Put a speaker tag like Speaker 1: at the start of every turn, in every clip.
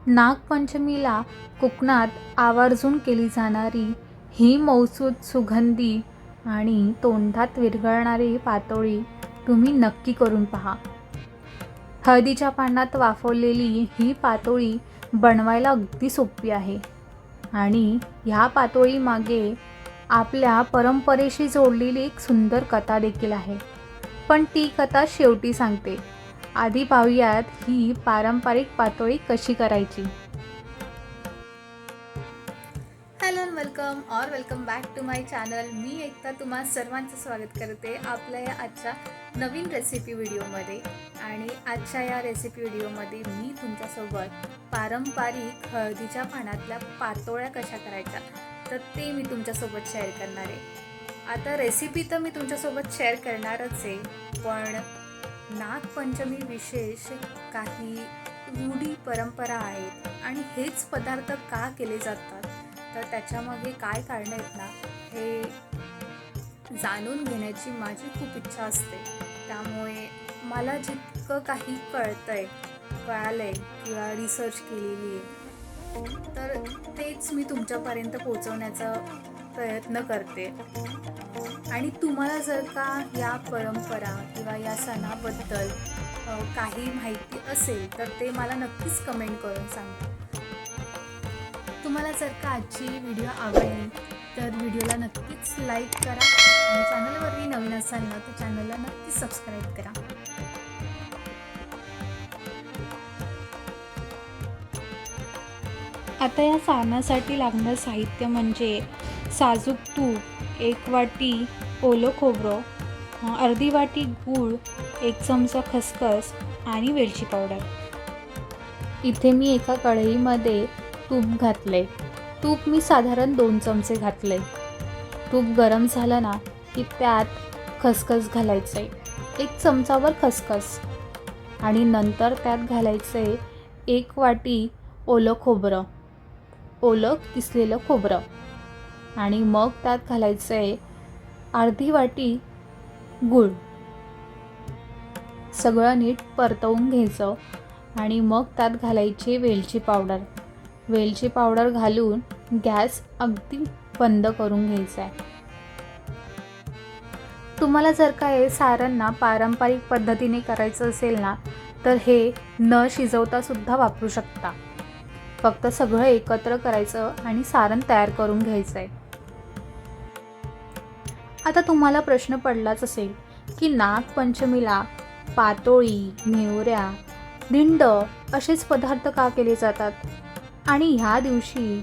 Speaker 1: नागपंचमीला कोकणात आवर्जून केली जाणारी ही मौसूद सुगंधी आणि तोंडात विरघळणारी पातोळी तुम्ही नक्की करून पहा. हळदीच्या पानात वाफवलेली ही पातोळी बनवायला अगदी सोपी आहे आणि ह्या पातोळीमागे आपल्या परंपरेशी जोडलेली एक सुंदर कथा देखील आहे. पण ती कथा शेवटी सांगते. आधी पाहूयात ही पारंपरिक पातोळी कशी करायची. Hello welcome back to my channel. मी एकता तुम्हा सर्वांचं स्वागत करते आपल्या या आजच्या नवीन रेसिपी व्हिडिओमध्ये. आणि आजच्या या रेसिपी व्हिडिओमध्ये मी तुमच्यासोबत पारंपरिक हळदीच्या पानातल्या पातोळ्या कशा करायच्या तर ते मी तुमच्यासोबत शेअर करणार आहे. आता रेसिपी तर मी तुमच्यासोबत शेअर करणारच आहे, पण नागपंचमी विशेष काही रूढी परंपरा आहेत आणि हेच पदार्थ का केले जातात तर त्याच्यामागे काय कारणं आहेत ना, हे जाणून घेण्याची माझी खूप इच्छा असते. त्यामुळे मला जितकं काही कळालंय किंवा रिसर्च केलेली आहे तर तेच मी तुमच्यापर्यंत पोहोचवण्याचा प्रयत्न करते. आणि तुम्हाला जर का या परंपरा किंवा या सणाबद्दल काही माहिती असेल तर ते मला नक्कीच कमेंट करून सांगा. तुम्हाला जर का आजची व्हिडिओ आवडली तर व्हिडिओला नक्कीच लाईक करा आणि चॅनलवरही नवीन असाल ना तर चॅनलला नक्कीच सबस्क्राईब करा. आता या सणासाठी लागणारं साहित्य म्हणजे साजूक तूप, 1 वाटी ओलं खोबरं, अर्धी वाटी गूळ, 1 चमचा खसखस आणि वेलची पावडर. इथे मी एका कढईमध्ये तूप घातले. तूप मी साधारण 2 चमचे घातले. तूप गरम झालं ना की त्यात खसखस घालायचं आहे, 1 चमचावर खसखस. आणि नंतर त्यात घालायचं आहे 1 वाटी ओलं खोबरं, ओलं किसलेलं खोबरं. आणि मग त्यात घालायचं आहे अर्धी वाटी गूळ. सगळं नीट परतवून घ्यायचं आणि मग त्यात घालायची वेलची पावडर. वेलची पावडर घालून गॅस अगदी बंद करून घ्यायचा आहे. तुम्हाला जर का हे सारण ना पारंपरिक पद्धतीने करायचं असेल ना तर हे न शिजवता सुद्धा वापरू शकता. फक्त सगळं एकत्र करायचं आणि सारण तयार करून घ्यायचं आहे. आता तुम्हाला प्रश्न पडलाच असेल की नागपंचमीला पातोळी, नेवऱ्या, दिंड असेच पदार्थ का केले जातात आणि ह्या दिवशी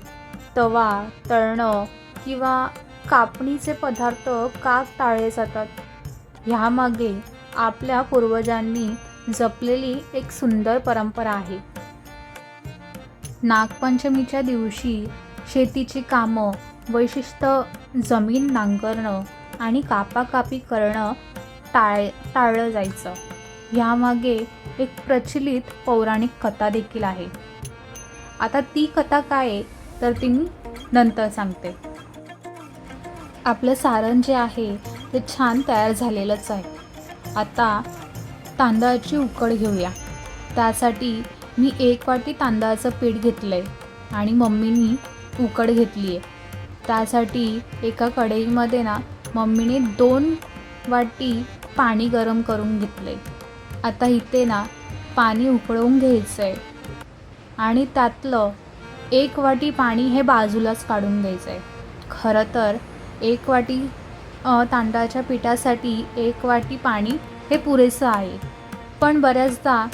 Speaker 1: तवा, तळणं किंवा कापणीचे पदार्थ का टाळले जातात. ह्यामागे आपल्या पूर्वजांनी जपलेली एक सुंदर परंपरा आहे. नागपंचमीच्या दिवशी शेतीची कामं, विशिष्ट जमीन नांगरणं आणि कापाकापी करणं टाळलं जायचं. ह्यामागे एक प्रचलित पौराणिक कथा देखील आहे. आता ती कथा काय आहे तर ती मी नंतर सांगते. आपलं सारण जे आहे ते छान तयार झालेलंच आहे. आता तांदळाची उकड घेऊया. त्यासाठी मी 1 वाटी तांदळाचं पीठ घेतलं आहे आणि मम्मीनी उकड घेतली आहे. त्यासाठी एका कढईमध्ये ना मम्मीने 2 वाटी पाणी गरम करून घेतले. आता इथे ना पाणी उकळवून घ्यायचं आहे आणि त्यातलं 1 वाटी पाणी हे बाजूलाच काढून घ्यायचं आहे. खरं तर 1 वाटी तांदळाच्या पिठासाठी 1 वाटी पाणी हे पुरेसं आहे, पण बऱ्याचदा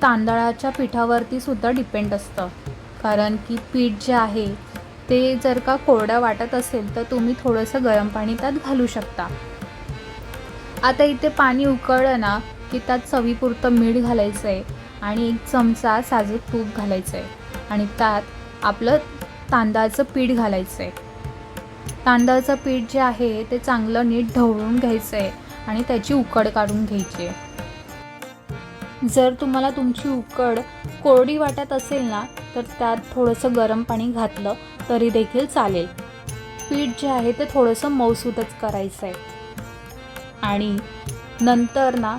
Speaker 1: तांदळाच्या पिठावरती सुद्धा डिपेंड असतं. कारण की पीठ जे आहे ते जर का कोरडं वाटत असेल तर तुम्ही थोडंसं गरम पाणी त्यात घालू शकता. आता इथे पाणी उकळलं ना की त्यात चवीपुरतं मीठ घालायचं आहे आणि 1 चमचा साजूक तूप घालायचं आहे आणि त्यात आपलं तांदळाचं पीठ घालायचं आहे. तांदळाचं पीठ जे आहे ते चांगलं नीट ढवळून घ्यायचं आहे आणि त्याची उकड काढून घ्यायची आहे. जर तुम्हाला तुमची उकड कोरडी वाटत असेल ना तर त्यात थोडंसं गरम पाणी घातलं तरी देखील चालेल. पीठ जे आहे ते थोडंसं मऊसूतच करायचं आहे. आणि नंतर ना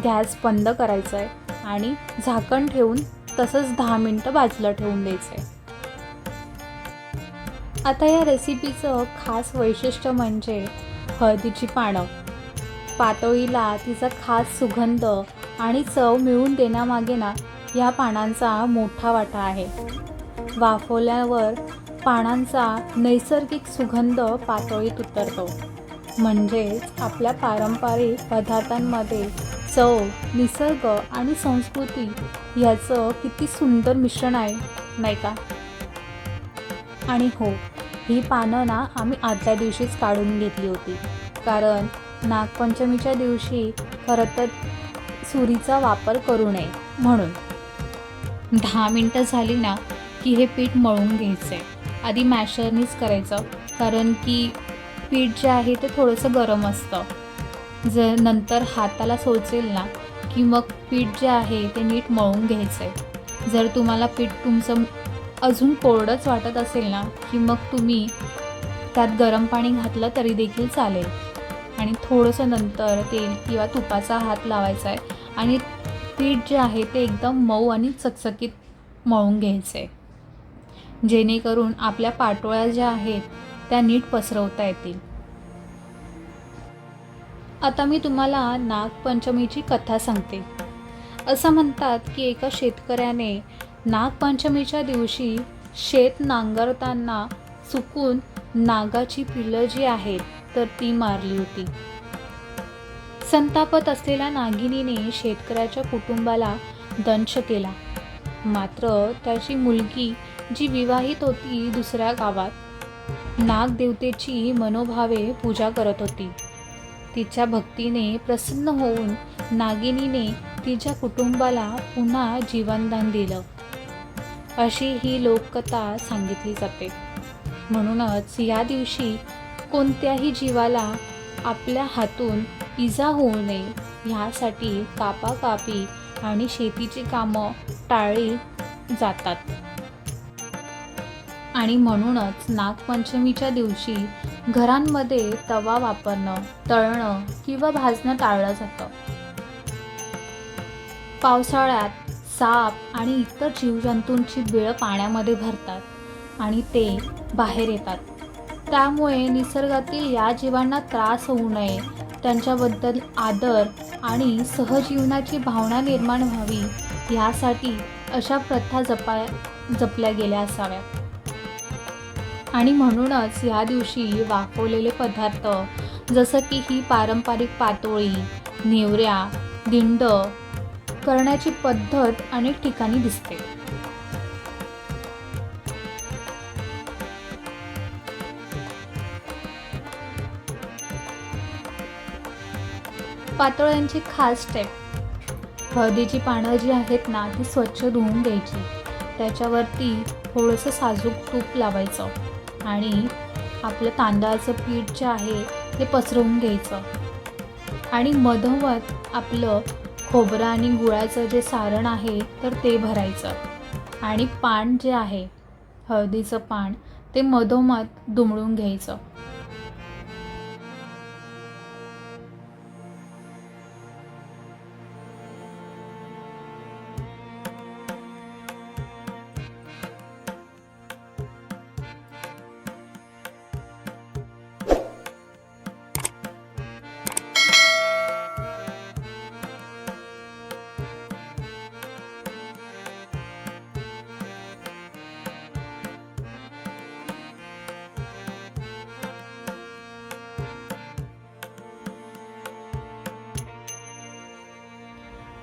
Speaker 1: गॅस बंद करायचा आहे आणि झाकण ठेवून तसंच 10 मिनटं बाजूला ठेवून द्यायचं आहे. आता या रेसिपीचं खास वैशिष्ट्य म्हणजे हळदीची पानं. पातोळीला तिचा खास सुगंध आणि चव मिळवून देण्यामागे ना या पानांचा मोठा वाटा आहे. वाफवल्यावर पानांचा नैसर्गिक सुगंध पातोळीत उतरतो. म्हणजेच आपल्या पारंपरिक पदार्थांमध्ये चव, निसर्ग आणि संस्कृती याचं किती सुंदर मिश्रण आहे, नाही का? आणि हो, ही पानं ना आम्ही आदल्या दिवशीच काढून घेतली होती, कारण नागपंचमीच्या दिवशी खरं तर सुरीचा वापर करू नये म्हणून. 10 मिनटं झाली ना की हे पीठ मळून घ्यायचं आहे. आधी मॅशरनीच करायचं, कारण की पीठ जे आहे ते थोडंसं गरम असतं. जर नंतर हाताला सोचेल ना की मग पीठ जे आहे ते नीट मळून घ्यायचं आहे. जर तुम्हाला पीठ तुमचं अजून कोरडंच वाटत असेल ना की मग तुम्ही त्यात गरम पाणी घातलं तरी देखील चालेल. आणि थोडंसं नंतर तेल किंवा तुपाचा हात लावायचा आहे आणि पीठ जे आहे ते एकदम मऊ आणि चकचकीत मळून घ्यायचं आहे, जेणेकरून आपल्या पाटोळ्या ज्या आहेत त्या नीट पसरवता येतील. आता मी तुम्हाला नागपंचमीची कथा सांगते. असं म्हणतात की एका शेतकऱ्याने नागपंचमीच्या दिवशी शेत नांगरताना चुकून नागाची पिल्लं जी आहेत तर ती मारली होती. संतापत असलेल्या नागिनीने शेतकऱ्याच्या कुटुंबाला दंश केला. मात्र त्याची मुलगी जी विवाहित होती दुसऱ्या गावात नागदेवतेची मनोभावे पूजा करत होती. तिच्या भक्तीने प्रसन्न होऊन नागिनीने तिच्या कुटुंबाला पुन्हा जीवनदान दिलं, अशी ही लोककथा सांगितली जाते. म्हणूनच या दिवशी कोणत्याही जीवाला आपल्या हातून इजा होऊ नये ह्यासाठी कापाकापी आणि शेतीची कामं टाळली जातात. आणि म्हणूनच नागपंचमीच्या दिवशी घरांमध्ये तवा वापरणं, तळणं किंवा भाजणं टाळलं जातं. पावसाळ्यात साप आणि इतर जीवजंतूंची बिळं पाण्यामध्ये भरतात आणि ते बाहेर येतात. त्यामुळे निसर्गातील या जीवांना त्रास होऊ नये, त्यांच्याबद्दल आदर आणि सहजीवनाची भावना निर्माण व्हावी यासाठी अशा प्रथा जपल्या गेल्या असाव्यात. आणि म्हणूनच या दिवशी वाफवलेले पदार्थ जसं की ही पारंपरिक पातोळी, नेवऱ्या, दिंड करण्याची पद्धत अनेक ठिकाणी दिसते. पातोळ्यांची खास स्टेप. हळदीची पानं जी आहेत ना ती स्वच्छ धुवून घ्यायची. त्याच्यावरती थोडंसं साजूक तूप लावायचं आणि आपलं तांदळाचं पीठ जे आहे ते पसरवून घ्यायचं आणि मधोमध आपलं खोबरं आणि गुळाचं जे सारण आहे तर ते भरायचं आणि पान जे आहे हळदीचं पान ते मधोमध दुमडून घ्यायचं.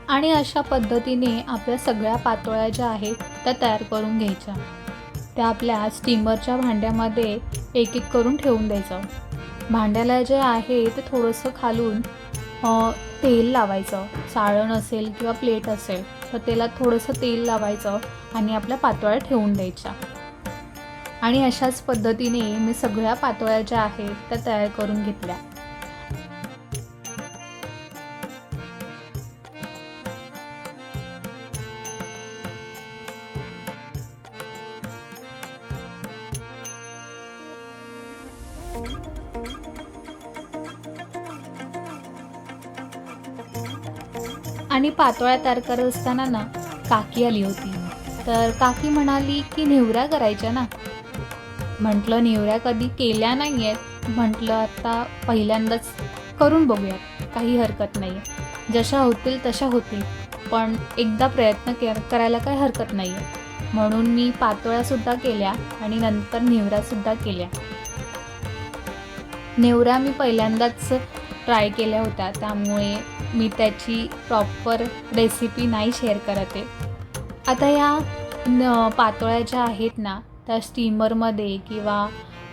Speaker 1: आणि अशा पद्धतीने आपल्या सगळ्या पातोळ्या ज्या आहेत त्या तयार करून घ्यायच्या. त्या आपल्या स्टीमरच्या भांड्यामध्ये एक एक करून ठेवून द्यायचं. भांड्याला जे आहे ते थोडंसं खालून तेल लावायचं. साळण असेल किंवा प्लेट असेल तर त्याला थोडंसं तेल लावायचं आणि आपल्या पातोळ्या ठेवून द्यायच्या. आणि अशाच पद्धतीने मी सगळ्या पातोळ्या ज्या आहेत त्या तयार करून घेतल्या. आणि पातोळ्या तयार करत असताना ना काकी आली होती. तर काकी म्हणाली की नेवऱ्या करायच्या ना. म्हटलं नेवऱ्या कधी केल्या नाही आहेत, म्हटलं आता पहिल्यांदाच करून बघूयात, काही हरकत नाही आहे. जशा होतील तशा होतील, पण एकदा प्रयत्न करायला काही हरकत नाही आहे. म्हणून मी पातोळ्यासुद्धा केल्या आणि नंतर नेवऱ्यासुद्धा केल्या. नेवऱ्या मी पहिल्यांदाच ट्राय केल्या होत्या, त्यामुळे मी त्याची प्रॉपर रेसिपी नाही शेअर करत आहे. आता या पातोळ्या ज्या आहेत ना, त्या स्टीमरमध्ये किंवा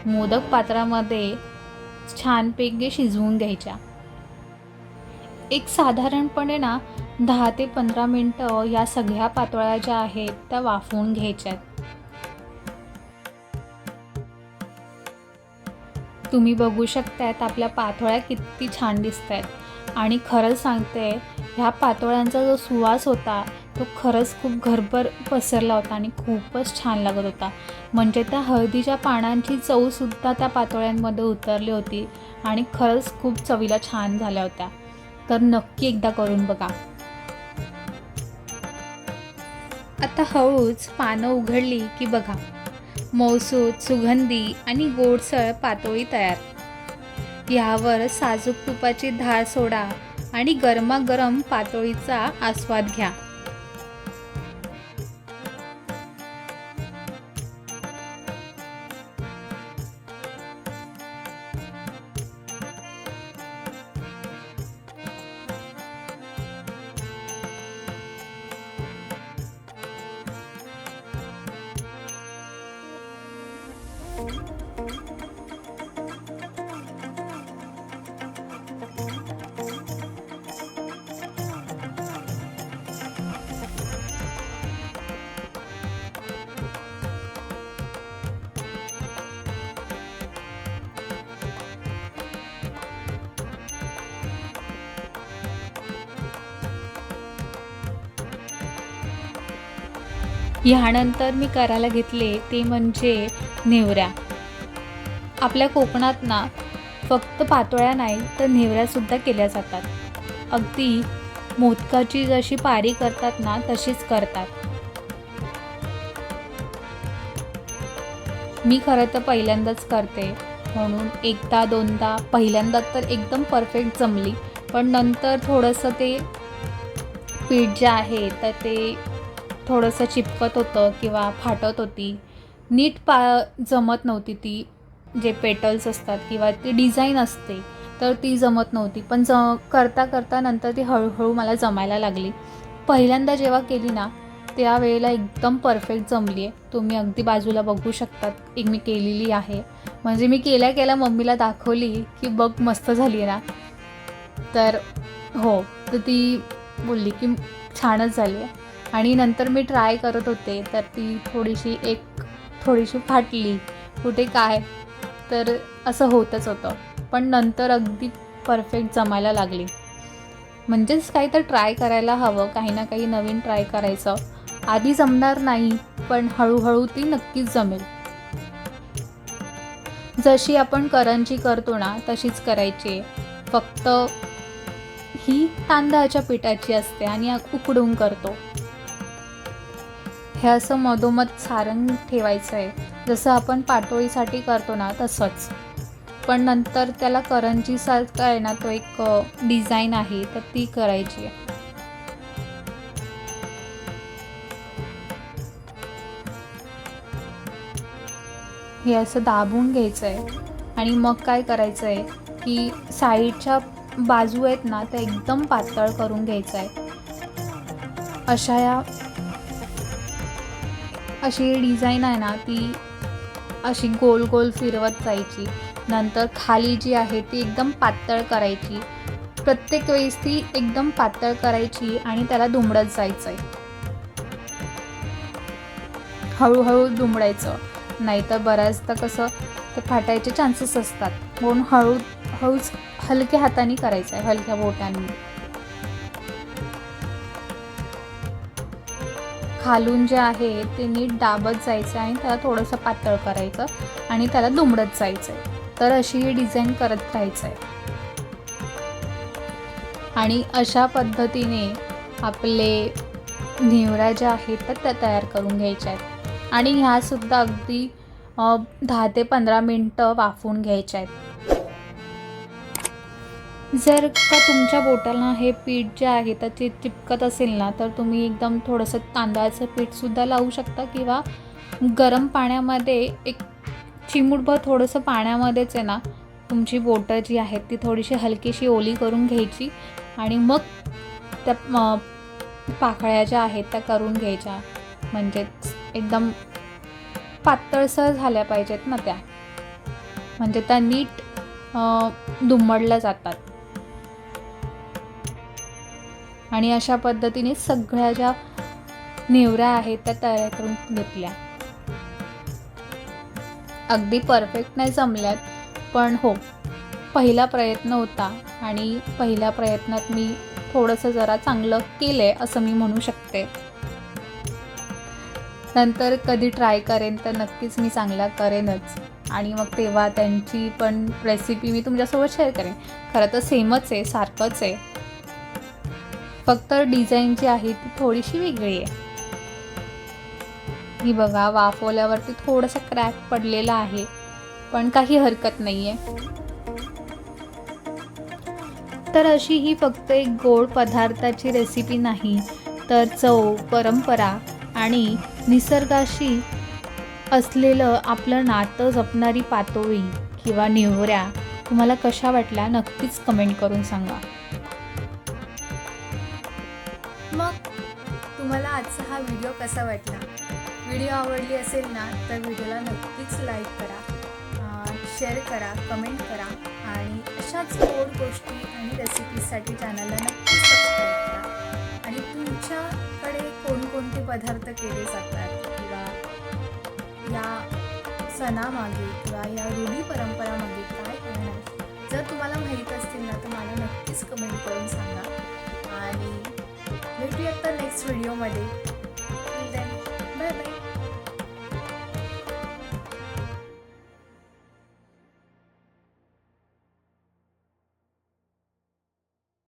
Speaker 1: मोदक पात्रामध्ये छानपैकी शिजवून घ्यायच्या. एक साधारणपणे ना 10 ते 15 मिनटं या सगळ्या पातोळ्या ज्या आहेत त्या वाफवून घ्यायच्यात. तुम्ही बघू शकतायत आपल्या पातोळ्या किती छान दिसत आहेत. आणि खरंच सांगते, ह्या पातोळ्यांचा जो सुवास होता तो खरंच खूप घरभर पसरला होता आणि खूपच छान लागत होता. म्हणजे त्या हळदीच्या पानांची चवसुद्धा त्या पातोळ्यांमध्ये उतरली होती आणि खरंच खूप चवीला छान झाल्या होत्या. तर नक्की एकदा करून बघा. आता हळूच पानं उघडली की बघा, मौसूद, सुगंधी आणि गोडसर पातोळी तयार. यावर साजूक तुपाची धार सोडा आणि गरमागरम पातोळीचा आस्वाद घ्या. ह्यानंतर मी करायला घेतले ते म्हणजे नेवऱ्या. आपल्या कोकणात ना फक्त पातोळ्या नाही तर नेवऱ्यासुद्धा केल्या जातात. अगदी मोदकाची जशी पारी करतात ना तशीच करतात. मी खरं तर पहिल्यांदाच करते, म्हणून एकदा दोनदा पहिल्यांदा तर एकदम परफेक्ट जमली, पण नंतर थोडंसं ते पीठ जे आहे तर ते थोडंसं चिपकत होतं किंवा फाटत होती. नीट जमत नव्हती ती, जे पेटल्स असतात किंवा ती डिझाईन असते तर ती जमत नव्हती. पण करता करता नंतर ती हळूहळू मला जमायला लागली. पहिल्यांदा जेव्हा केली ना त्यावेळेला एकदम परफेक्ट जमली आहे. तुम्ही अगदी बाजूला बघू शकतात, एक मी केलेली आहे. म्हणजे मी केल्या मम्मीला दाखवली की बघ मस्त झाली ना. तर हो, तर ती बोलली की छानच झाली आहे. आणि नंतर मी ट्राय करत होते तर ती थोडीशी फाटली, कुठे काय, तर असं होतच होतं. पण नंतर अगदी परफेक्ट जमायला लागली. म्हणजेच काही तर ट्राय करायला हवं, काही ना काही नवीन ट्राय करायचं. आधी जमणार नाही, पण हळूहळू ती नक्कीच जमेल. जशी आपण करंजी करतो ना तशीच करायची, फक्त ही तांदळाच्या पिठाची असते आणि उकडून करतो. हे असं मधोमध सारण ठेवायचं आहे, जसं आपण पातोळीसाठी करतो ना तसंच. पण नंतर त्याला करंजीसारखं आहे ना तो एक डिझाईन आहे तर ती करायची आहे. हे असं दाबून घ्यायचं आहे आणि मग काय करायचं आहे की साईडच्या बाजू आहेत ना त्या एकदम पातळ करून घ्यायचं आहे. अशी डिझाईन आहे ना ती अशी गोल गोल फिरवत जायची. नंतर खाली जी आहे ती एकदम पातळ करायची. प्रत्येक वेळेस ती एकदम पातळ करायची आणि त्याला दुमडत जायचं आहे. हळूहळू दुमडायचं, नाहीतर बऱ्याचदा कसं ते फाटायचे चान्सेस असतात. म्हणून हळूच हलक्या हाताने करायचं आहे, हलक्या बोटांनी. खालून जे आहे ते नीट दाबत जायचं आणि त्याला थोडंसं पातळ करायचं आणि त्याला दुमडत जायचं आहे. तर अशी ही डिझाईन करत राहायचं आहे. आणि अशा पद्धतीने आपले नेवऱ्या ज्या आहेत त्या तयार करून घ्यायच्या आहेत आणि ह्यासुद्धा अगदी 10 ते 15 मिनटं वाफवून घ्यायच्या आहेत. जर का तुमच्या बोटाला हे पीठ जे आहे तर ते चिपकत असेल ना, तर तुम्ही एकदम थोडंसं तांदळाचं पीठसुद्धा लावू शकता किंवा गरम पाण्यामध्ये एक चिमूटभर थोडंसं पाण्यामध्येच आहे ना, तुमची बोटं जी आहेत ती थोडीशी हलकीशी ओली करून घ्यायची आणि मग त्या पाकळ्या ज्या आहेत त्या करून घ्यायच्या. म्हणजेच एकदम पातळसर झाल्या पाहिजेत ना त्या, म्हणजे त्या नीट दुमडल्या जातात. आणि अशा पद्धतीने सगळ्या ज्या नेवऱ्या आहेत त्या तयार करून घेतल्या. अगदी परफेक्ट नाही जमल्यात, पण हो, पहिला प्रयत्न होता आणि पहिल्या प्रयत्नात मी थोडंसं जरा चांगलं केलं आहे असं मी म्हणू शकते. नंतर कधी ट्राय करेन तर नक्कीच मी चांगला करेनच आणि मग तेव्हा त्यांची पण रेसिपी मी तुमच्यासोबत शेअर करेन. खरं तर सेमच आहे, सारखंच आहे, फक्त डिझाईन जी आहे ती थोडीशी वेगळी आहे. ही बघा, वाफवल्यावरती थोडंसं क्रॅक पडलेला आहे, पण काही हरकत नाही आहे. तर अशी ही फक्त एक गोड पदार्थाची रेसिपी नाही, तर चव, परंपरा आणि निसर्गाशी असलेलं आपलं नातं जपणारी पातोळी किंवा नेवऱ्या तुम्हाला कशा वाटल्या नक्कीच कमेंट करून सांगा. मग तुम्हाला आजचा हा व्हिडिओ कसा वाटला? व्हिडिओ आवडली असेल ना तर व्हिडिओला नक्कीच लाईक करा, शेअर करा, कमेंट करा आणि अशाच गोड गोष्टी आणि रेसिपीजसाठी चॅनलला नक्कीच सबस्क्राईब करा. आणि तुमच्याकडे कोणकोणते पदार्थ केले जातात किंवा या सणामागे किंवा या रूढी परंपरामागे काय करणार, जर तुम्हाला माहीत असतील ना तर मला नक्कीच कमेंट करून सांगा आणि भेटूयात तर नेक्स्ट व्हिडिओमध्ये. Bye bye.